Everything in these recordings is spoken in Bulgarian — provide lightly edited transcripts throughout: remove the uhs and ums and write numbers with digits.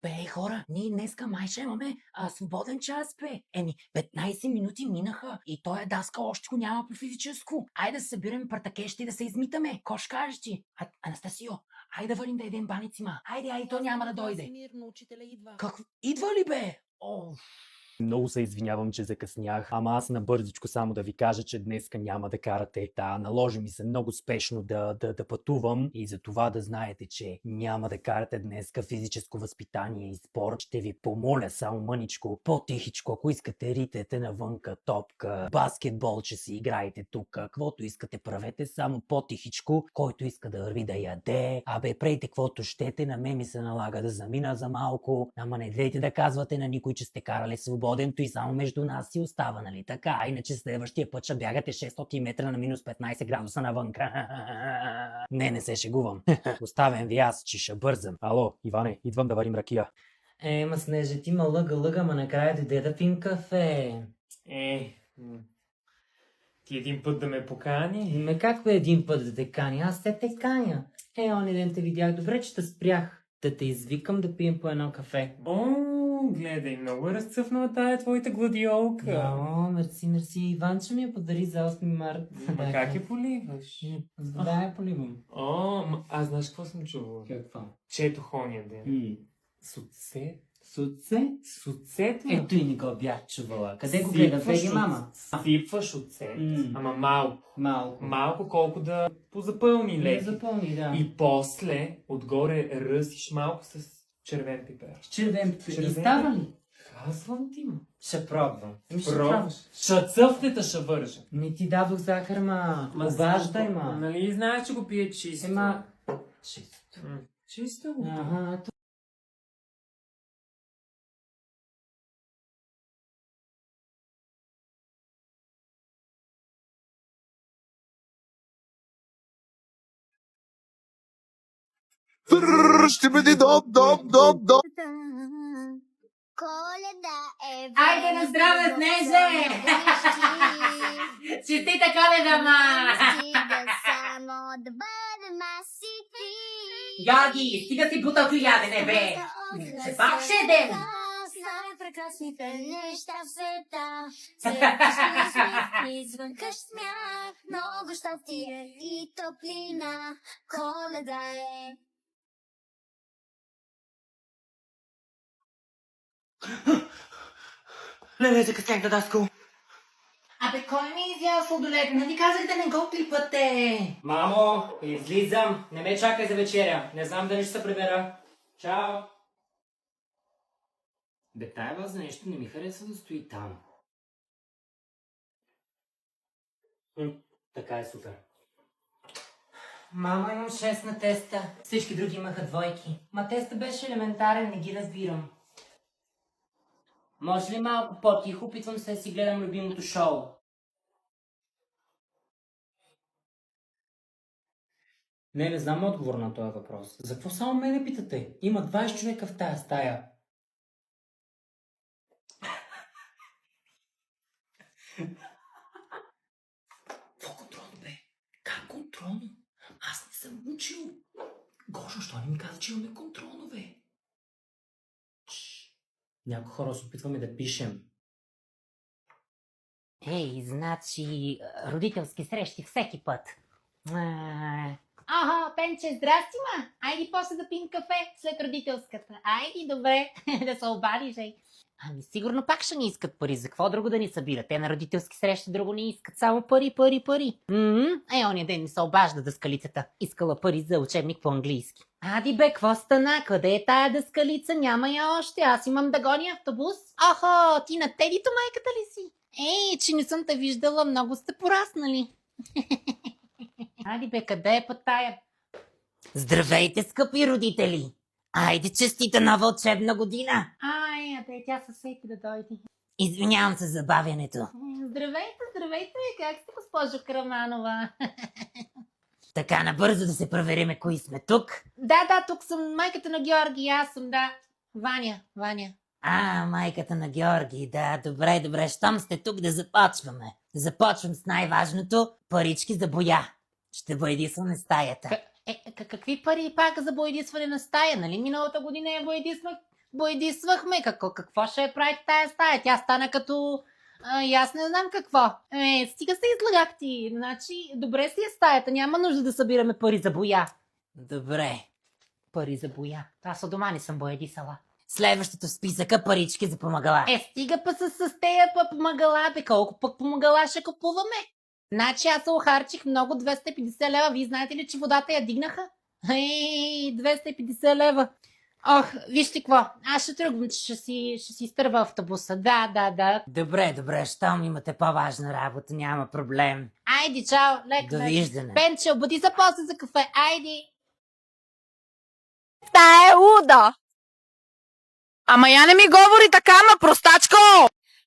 Бе, хора, ние днеска май ще имаме свободен час, бе. 15 минути минаха и той даскал още го няма по физическо. Айде да се събираме партакещи и да се измитаме. Ко ще кажеш ти? Анастасио, айде да валим да едем баницима. Айде, то няма да дойде. Мирно, учителя идва. Как? Идва ли, бе? О, Много се извинявам, че закъснях, ама аз набързичко само да ви кажа, че днеска няма да карате. Да, наложи ми се много спешно да пътувам и за това да знаете, че няма да карате днеска физическо възпитание и спорт. Ще ви помоля само мъничко, по-тихичко, ако искате ритете навънка, топка, баскетбол, че си играете тук, каквото искате правете, само по-тихичко, който иска да върви да яде, правите каквото щете, на мен ми се налага да замина за малко, ама не дейте да казвате на никой, че сте карали свободен, и само между нас си остава, нали така? Иначе следващия път ще бягате 600 метра на минус 15 градуса навънка. Не се шегувам. Оставям ви аз, че ще бързам. Ало, Иване, идвам да варим ракия. ма Снежа, ти ма лъга, ма накрая дойде да пим кафе. Ти един път да ме покани? Как бе един път да те кани? Аз те каня. Оня ден те видях. Добре, че те спрях. Да те извикам да пием по едно кафе. Гледай, много е разцъфнала тая твоята гладиолка. Мерси. Иванчо ми я подари за 8 март. Ма как я поливаш? С вода я поливам. Аз знаеш какво съм чувал? Какво? Чето хоня ден. Суце? Суце? Суцето? Ето и не го бях чувала. Къде го гледа? Беги, мама. Сипваш оцет, ама малко. Малко. Малко, колко да позапълни леки. Запълни, да. И после отгоре ръсиш малко с червен пипер. Червен пипер. И става ли? Казвам ти му. Ще пробвам. Пробваш. Ще цъфнета ще вържа. Не ти дадох захар, обаждай, Нали знаеш, че го пие чисто? Чисто. Чисто го. Ага, Ще бъде дом. Коледа е... Айде на здраве, Снеже! Честита Коледа, ма! Само да бъдем аз и ти. Георги, стига си буталки ядене, бе! Се пак ще едем! Най-прекрасните неща в света. Срещаш смех, извън къщ смях. Много щастие и топлина. Коледа е. Леле, закъснях, Даско! Кой ми е изял сладолет? Нали казах да не го клипате? Мамо, излизам. Не ме чакай за вечеря. Не знам дали ще се прибера. Чао! Бе, тая ваза нещо не ми харесва да стои там. Така е супер. Мама, имам 6 на теста. Всички други имаха двойки. Ма теста беше елементарен, не ги разбирам. Може ли малко по-тихо? Опитвам се да си гледам любимото шоу. Не знам отговор на този въпрос. За какво само мене питате? Има 20 човека в тая стая. Какво контролно, бе? Как контролно? Аз не съм учил. Гошо, що не ми каза, че имаме контролно, бе? Някои хора се опитваме да пишем. Значи, родителски срещи всеки път. Пенче, здрасти, ма! Айди после да пием кафе след родителската. Айди, добре, да се обадиш, сигурно пак ще ни искат пари. За какво друго да ни събират? Те на родителски срещи друго не искат. Само пари. Оня ден ми се обажда дъскалицата. Искала пари за учебник по английски. Ади бе, какво стана? Къде е тая дъскалица? Няма я още. Аз имам да гоня автобус. Ти на Тедито майката ли си? Че не съм те виждала. Много сте пораснали. Ади бе, къде е път тая? Здравейте, скъпи родители! Айде, честита нова учебна година! Тя се сети да дойде. Извинявам се за забавянето. Здравейте, как сте, госпожо Караманова? Така, набързо да се провериме кои сме тук. Да, тук съм майката на Георги, аз съм, да. Ваня. Майката на Георги, да, добре, щом сте тук да започваме. Започвам с най-важното – парички за боя. Ще боядисваме стаята. Какви пари пак за боядисване на стая, нали? Миналата година я боядисвах Боядисвахме. Какво ще прави в тая стая? Тя стана като... и аз не знам какво. Стига се излагах ти. Значи, добре си е стаята. Няма нужда да събираме пари за боя. Добре. Пари за боя. Аз от дома не съм боядисала. Следващото в списъка парички за помагала. Стига па с тея помагала, бе. Колко пък помагала ще купуваме? Значи аз се охарчих много 250 лева. Вие знаете ли, че водата я дигнаха? 250 лева. Ох, вижте какво. Аз ще тръгвам, че ще си изтърва автобуса. Да. Добре, щом имате по-важна работа, няма проблем. Айди, чао, лек. Довиждане. Пенче, обади се после за кафе. Айди. Та е луда! Ама я не ми говори така, ма простачко!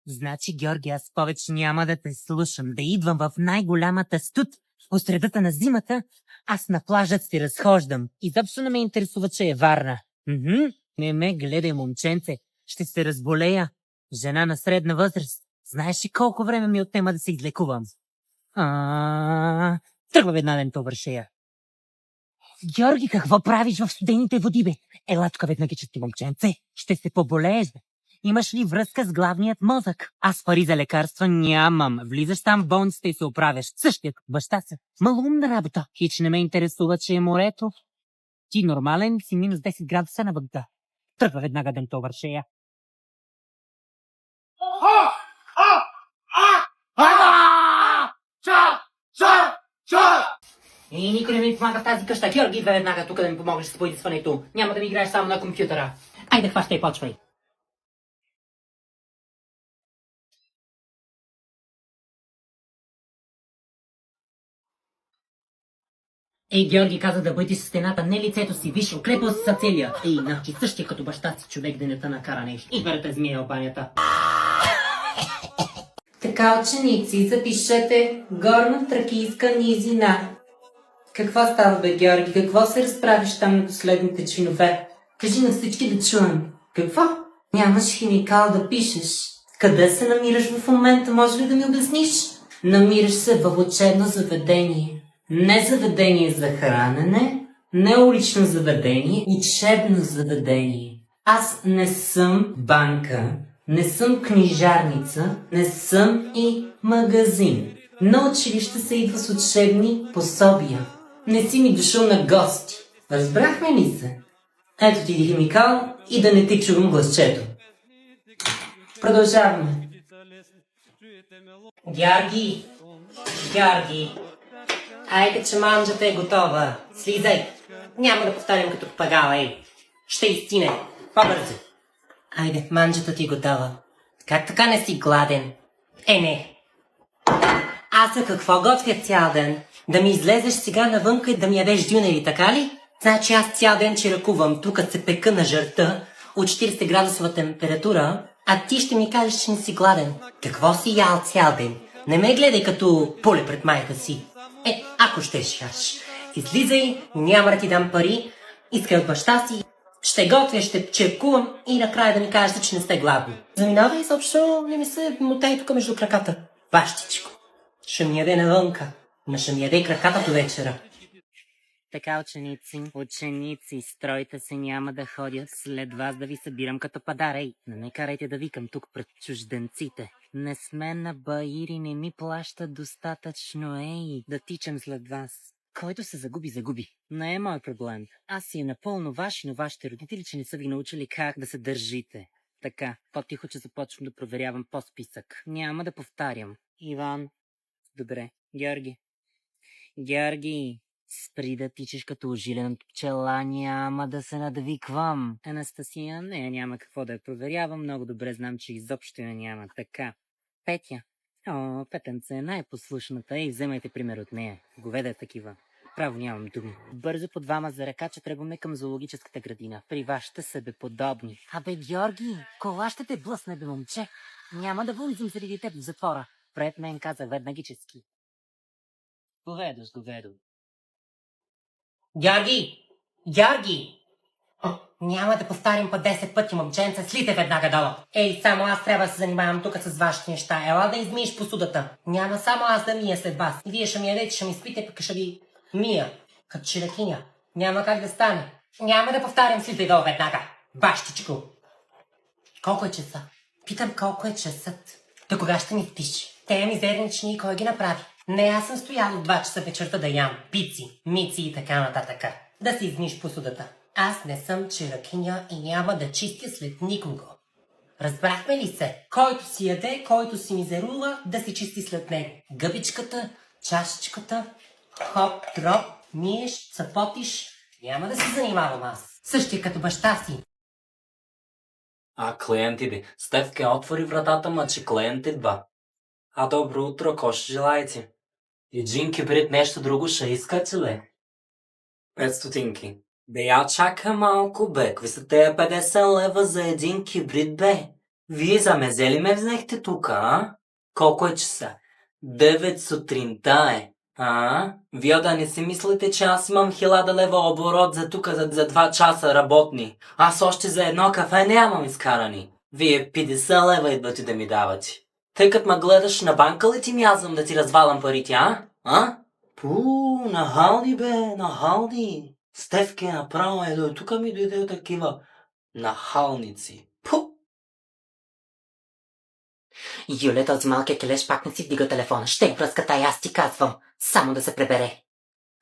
Значи, Георги, аз повече няма да те слушам. Да идвам в най-голямата студ, по средата на зимата, аз на плажът си разхождам. Изобщо не ме интересува, че е Варна. Не ме гледай, момченце. Ще се разболея. Жена на средна възраст. Знаеш ли колко време ми отнема да се излекувам? Тръгва веднага на вършея. Георги, какво правиш в студените води, бе? Ела тук веднага, че ти, момченце. Ще се поболееш, бе. Имаш ли връзка с главният мозък? Аз пари за лекарства нямам. Влизаш там в болницата и се оправяш. Същият баща се. Малумна работа. Хич не ме интересува, че е морето. Ти нормален си минус 10 градуса на въгда. Тръгва веднага да то вършея. И никой не ми помага в тази къща. Георги, идва веднага тук да ми помогнеш с поедисването. Няма да ми играеш само на компютъра. Айде, хващай и почвай. Георги каза да бъди с стената, не лицето си. Виж, оклепал се целия. Значи същия като баща си човек да не те накара нещо. И върта змия в банята. Така, ученици, запишете горна тракийска низина. Какво става, бе, Георги? Какво се разправиш там на последните чинове? Кажи на всички да чуем. Какво? Нямаш химикал да пишеш. Къде се намираш в момента? Може ли да ми обясниш? Намираш се в учебно заведение. Не заведение за хранене, не улично заведение, учебно заведение. Аз не съм банка, не съм книжарница, не съм и магазин. На училище се идва с учебни пособия. Не си ми дошъл на гости. Разбрахме ли се? Ето ти химикал и да не ти чувам гласчето. Продължаваме. Георги! Айде, че манджата е готова. Слизай. Няма да повтарям като пагала, Ще изтине. По-бързо. Айде, манджата ти е готова. Как така не си гладен? Не. Аз за какво готвя цял ден? Да ми излезеш сега навънка и да ми ядеш дюнери, така ли? Значи аз цял ден чиракувам, тук се пека на жарта, от 40 градусова температура, а ти ще ми кажеш, че не си гладен. Какво си ял цял ден? Не ме гледай като поле пред майка си. Ако ще шаш. Излизай, няма да ти дам пари, искай от баща си, ще готвя, ще чиркувам и накрая да ми кажете, че не сте гладни. Заминавай, изобщо не ми се мотай тук между краката. Бащичко, ще ми яде навънка, но ще ми яде краката до вечера. Така, ученици, стройте се, няма да ходя след вас да ви събирам като падар. Не ме карайте да викам тук пред чужденците. Не сме на баири, не ми плащат достатъчно, да тичам след вас. Който се загуби. Не е мой проблем. Аз си е напълно ваш, но вашите родители, че не са ви научили как да се държите. Така, по-тихо, че започвам да проверявам по списък. Няма да повтарям. Иван. Добре. Георги. Спри да тичаш като ожилен от пчела, няма да се надвиквам. Анастасия, няма какво да я проверявам, много добре знам, че изобщо я няма. Така. Петя. Петенце е най-послушната и вземайте пример от нея. Говеда е такива. Право нямам думи. Бързо по двама за ръка, че тръгваме към зоологическата градина. При вас ще са себеподобни. Абе, Георги, кола ще те блъсне, бе, момче. Няма да влизам заради теб в затвора. Пред мен каза веднагически. Говедо. Георги! Няма да повтарям по 10 пъти, момченца, слите веднага долу. Само аз трябва да се занимавам тук с вашите неща. Ела да измиеш посудата. Няма само аз да мия след вас. И вие ще ми ядете, ще ми спите, пък ще ви мия. Като чиракиня. Няма как да стане. Няма да повтарям слите долу веднага. Бащичко. Колко е часа? Питам колко е часът. До кога ще ми спиш? Те мизернични, кой ги направи? Не, аз съм стоял от 2 часа вечерта да ям пици, мици и така нататък. Да си изниш посудата. Аз не съм чиракиня и няма да чистя след никого. Разбрахме ли се? Който си яде, който си мизерува, да си чисти след него. Гъбичката, чашечката, хоп, дроп, миеш, цъпотиш. Няма да си занимавам аз. Същия като баща си. А, клиент иде. Стефке, отвори вратата, ма че клиент идва. А добро утро, ко ще желаете? Един кибрид нещо друго ще искате ли? 500. Бе, я чака малко, бе. Какви са тея 50 лева за един кибрид, бе? Вие за мезе ли ме взехте тука, а? Колко е часа? 9 сутринта е. Вие да не си мислите, че аз имам 1000 лева оборот за тука за 2 часа работни. Аз още за едно кафе нямам изкарани. Вие 50 лева идвате да ми давате. Тъй като ме гледаш на банка ли ти мязам да ти развалям парите, а? Нахални бе, нахални. Стефке направо до тука ми дойде такива нахалници. Юле, този малкият келеш пак не си вдига телефона. Ще връзката и аз ти казвам. Само да се пребере.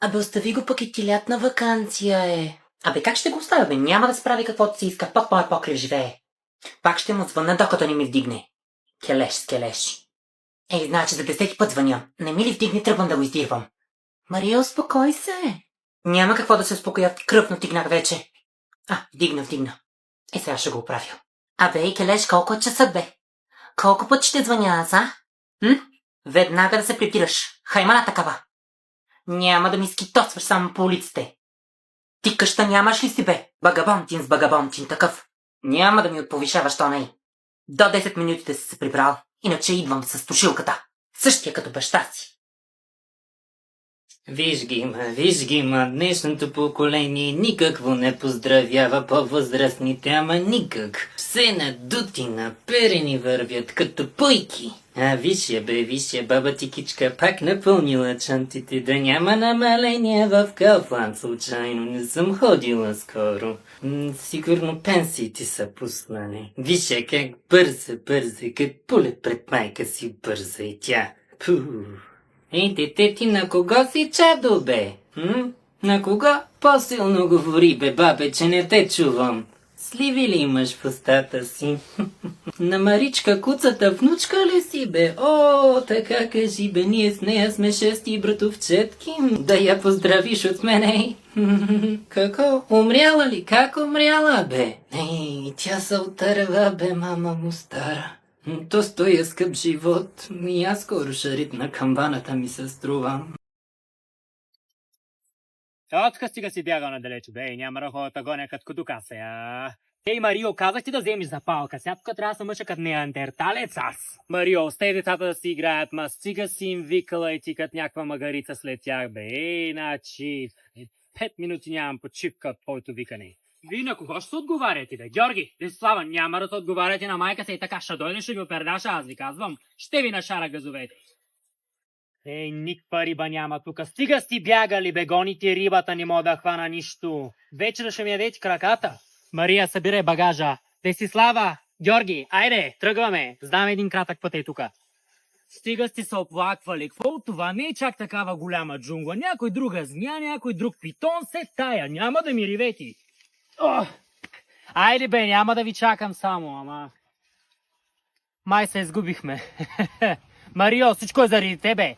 Абе, остави го, пък и ти лятна ваканция е. Абе, как ще го оставя, бе? Няма да справи каквото си иска. Под моя покрив живее. Пак ще му звънна, докато не ми вдигне. Келеш с келеш. Ей, значи за 10 път звъня. Не ми ли вдигне, тръгвам да го издирвам. Мария, успокой се. Няма какво да се успокоя. Кръпно тигнах вече. Вдигна. Сега ще го оправя. Абе, и келеш, колко е часът, бе? Колко път ще звъня аз, Веднага да се прибираш. Хаймана такава. Няма да ми скитосваш само по улиците. Ти къща нямаш ли си, бе? Багабонтин с багабонтин такъв. Няма да ми отповишаваш тона. До 10 минути да си се прибрал. Иначе идвам с тушилката. Същия като баща си. Виж ги, днешното поколение никакво не поздравява по-възрастните, ама никак. Все надути, наперени вървят като пуйки. Виж я, баба Тикичка пак напълнила чантите, да няма намаления в Kaufland. Случайно не съм ходила скоро. Сигурно пенсиите са пуснали. Виж я как бърза, като пулет пред майка си бърза и тя. Ей, дете ти, на кого си чадо, бе? На кого? По-силно говори, бе, бабе, че не те чувам. Сливи ли имаш в устата си? На Маричка куцата внучка ли си, бе? О, така кажи, бе, ние с нея сме 6 братовчетки. Да я поздравиш от мене. Какво? Умряла ли? Как умряла, бе? Ей, тя се отърва, бе, мама му стара. То стоя скъп живот. И аз скоро шарит на камбаната ми се струва. Отка стига си бягал надалече, бе, няма да ходя гоня като кодука сега. Ей, Марио, казах ти да вземеш запалка, сега тук трябва да се мъча като неандерталец аз. Марио, остави децата да си играят, ма стига си им викала и ти като някаква магарица след тях, бе. Ей, значи, 5 минути нямам почивка от твоето викане. Вие на кого ще се отговаряте, бе? Георги, Десислава, няма да се отговаряте на майка си и така ще дойде, ще ви опердаша, аз ви казвам. Ще ви нашара газовете. Ей, никаква риба няма тука. Стига сте бягали, бе, гоните рибата, не мога да хвана нищо. Вечера ще ми ядете краката. Мария, събирай багажа. Десислава, Георги, айде, тръгваме. Знам един кратък път е тука. Стига сте се оплаквали. Какво от това? Не е чак такава голяма джунгла. Някой друга змия, някой друг питон се тая. Няма да ми ривети. Айде, бе, няма да ви чакам само, ама... Май се изгубихме. Марио, всичко е заради тебе.